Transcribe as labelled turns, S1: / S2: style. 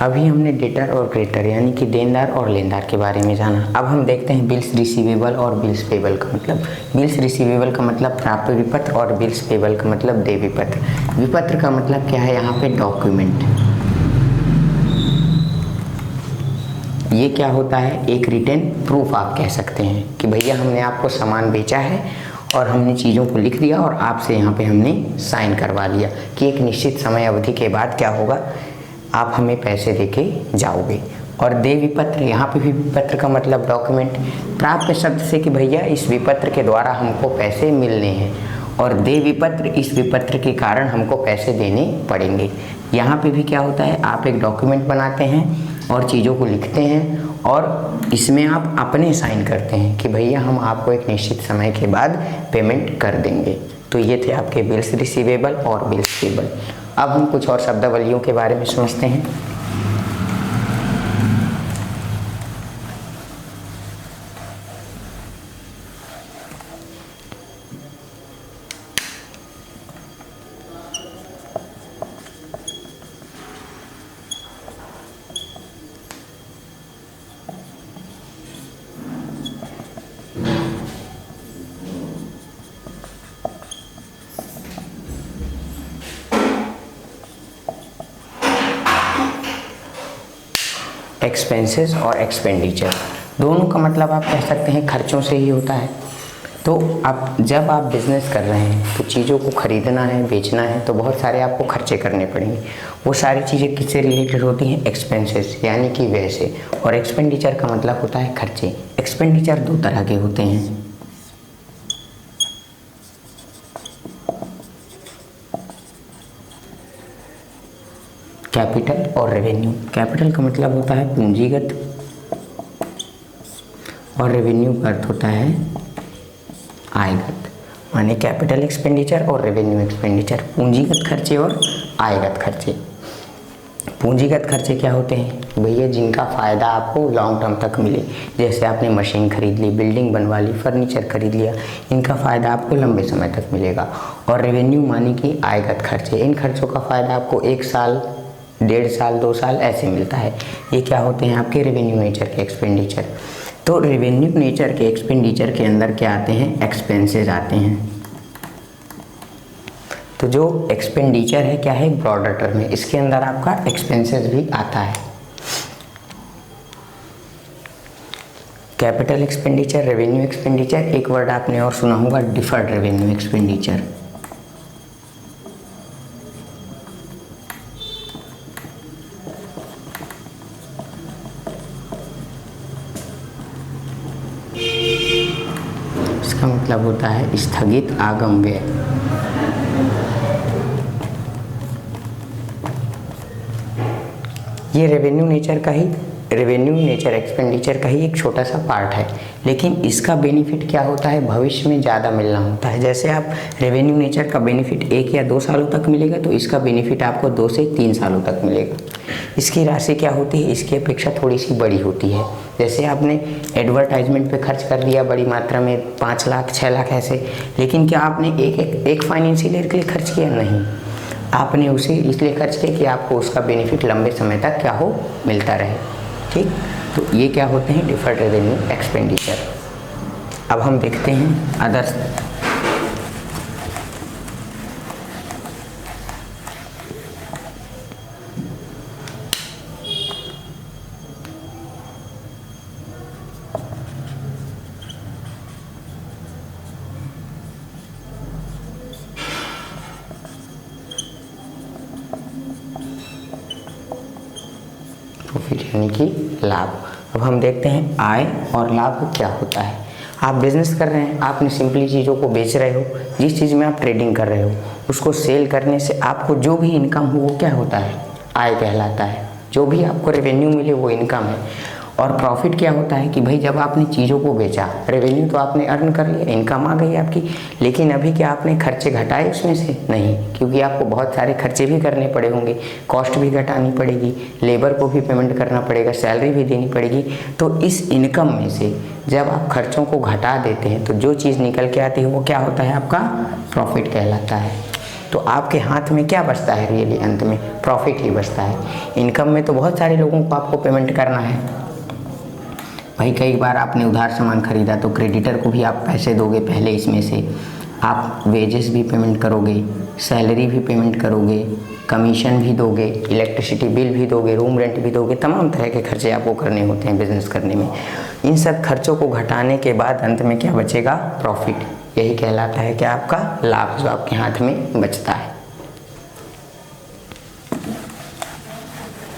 S1: अभी हमने डेटर और क्रेडिटर यानी कि देनदार और लेनदार के बारे में जाना। अब हम देखते हैं बिल्स रिसीवेबल और बिल्स पेबल का मतलब। बिल्स रिसीवेबल का मतलब प्राप्य विपत्र और बिल्स पेबल का मतलब देय विपत्र। विपत्र का मतलब क्या है, यहाँ पे डॉक्यूमेंट। ये क्या होता है, एक रिटेन प्रूफ आप कह सकते हैं कि भैया हमने आपको सामान बेचा है और हमने चीज़ों को लिख दिया और आपसे यहाँ पे हमने साइन करवा लिया कि एक निश्चित समय अवधि के बाद क्या होगा, आप हमें पैसे देके जाओगे। और देय विपत्र, यहाँ पे भी विपत्र का मतलब डॉक्यूमेंट। प्राप्य शब्द से कि भैया इस विपत्र के द्वारा हमको पैसे मिलने हैं, और देय विपत्र, इस विपत्र के कारण हमको पैसे देने पड़ेंगे। यहाँ पे भी क्या होता है, आप एक डॉक्यूमेंट बनाते हैं और चीज़ों को लिखते हैं और इसमें आप अपने साइन करते हैं कि भैया हम आपको एक निश्चित समय के बाद पेमेंट कर देंगे। तो ये थे आपके बिल्स रिसीवेबल और बिल्स पेबल। अब हम कुछ और शब्दावलियों के बारे में समझते हैं। एक्सपेंसेस और एक्सपेंडिचर, दोनों का मतलब आप कह सकते हैं खर्चों से ही होता है। तो आप जब आप बिजनेस कर रहे हैं तो चीज़ों को खरीदना है, बेचना है, तो बहुत सारे आपको खर्चे करने पड़ेंगे। वो सारी चीज़ें किससे रिलेटेड होती हैं, एक्सपेंसेस यानी कि व्यय से। और एक्सपेंडिचर का मतलब होता है खर्चे। एक्सपेंडिचर दो तरह के होते हैं, कैपिटल और रेवेन्यू। कैपिटल का मतलब होता है पूंजीगत और रेवेन्यू का अर्थ होता है आयगत। माने कैपिटल एक्सपेंडिचर और रेवेन्यू एक्सपेंडिचर, पूंजीगत खर्चे और आयगत खर्चे। पूंजीगत खर्चे क्या होते हैं, भैया जिनका फ़ायदा आपको लॉन्ग टर्म तक मिले। जैसे आपने मशीन खरीद ली, बिल्डिंग बनवा ली, फर्नीचर खरीद लिया, इनका फ़ायदा आपको लंबे समय तक मिलेगा। और रेवेन्यू माने कि आयगत खर्चे, इन खर्चों का फ़ायदा आपको 1 साल, 1.5 साल, 2 साल ऐसे मिलता है। ये क्या होते हैं, आपके रेवेन्यू नेचर के एक्सपेंडिचर। तो रेवेन्यू नेचर के एक्सपेंडिचर के अंदर क्या आते हैं, एक्सपेंसेस आते हैं। तो जो एक्सपेंडिचर है क्या है, ब्रॉडर टर्म है, इसके अंदर आपका एक्सपेंसेस भी आता है। कैपिटल एक्सपेंडिचर, रेवेन्यू एक्सपेंडिचर, एक वर्ड आपने और सुना होगा, डिफर्ड रेवेन्यू एक्सपेंडिचर। इसका मतलब होता है स्थगित आगम व्यय। ये रेवेन्यू नेचर एक्सपेंडिचर का ही एक छोटा सा पार्ट है, लेकिन इसका बेनिफिट क्या होता है, भविष्य में ज़्यादा मिलना होता है। जैसे आप रेवेन्यू नेचर का बेनिफिट 1 या 2 सालों तक मिलेगा, तो इसका बेनिफिट आपको 2 से 3 सालों तक मिलेगा। इसकी राशि क्या होती है, इसकी अपेक्षा थोड़ी सी बड़ी होती है। जैसे आपने एडवर्टाइजमेंट पे खर्च कर दिया बड़ी मात्रा में, 5 लाख 6 लाख ऐसे, लेकिन क्या आपने एक फाइनेंशियल ईयर के लिए खर्च किया, नहीं। आपने उसे इसलिए खर्च किया कि आपको उसका बेनिफिट लंबे समय तक क्या हो, मिलता रहे। ठीक, तो ये क्या होते हैं, डिफर्ड रेवेन्यू एक्सपेंडिचर। अब हम देखते हैं अदर्स। प्रॉफिट यानी कि लाभ। अब हम देखते हैं आय और लाभ क्या होता है। आप बिजनेस कर रहे हैं, आपने सिंपली चीज़ों को बेच रहे हो, जिस चीज़ में आप ट्रेडिंग कर रहे हो उसको सेल करने से आपको जो भी इनकम हो वो क्या होता है, आय कहलाता है। जो भी आपको रेवेन्यू मिले वो इनकम है। और प्रॉफिट क्या होता है कि भाई जब आपने चीज़ों को बेचा, रेवेन्यू तो आपने अर्न कर लिया, इनकम आ गई आपकी, लेकिन अभी क्या आपने खर्चे घटाए उसमें से, नहीं, क्योंकि आपको बहुत सारे खर्चे भी करने पड़े होंगे, कॉस्ट भी घटानी पड़ेगी, लेबर को भी पेमेंट करना पड़ेगा, सैलरी भी देनी पड़ेगी। तो इस इनकम में से जब आप खर्चों को घटा देते हैं तो जो चीज़ निकल के आती है वो क्या होता है, आपका प्रॉफिट कहलाता है। तो आपके हाथ में क्या बचता है रियली, अंत में प्रॉफिट ही बचता है। इनकम में तो बहुत सारे लोगों को आपको पेमेंट करना है भाई। कई बार आपने उधार सामान खरीदा तो क्रेडिटर को भी आप पैसे दोगे पहले, इसमें से आप वेजेस भी पेमेंट करोगे, सैलरी भी पेमेंट करोगे, कमीशन भी दोगे, इलेक्ट्रिसिटी बिल भी दोगे, रूम रेंट भी दोगे, तमाम तरह के खर्चे आपको करने होते हैं बिजनेस करने में। इन सब खर्चों को घटाने के बाद अंत में क्या बचेगा, प्रॉफिट। यही कहलाता है कि आपका लाभ जो आपके हाथ में बचता है।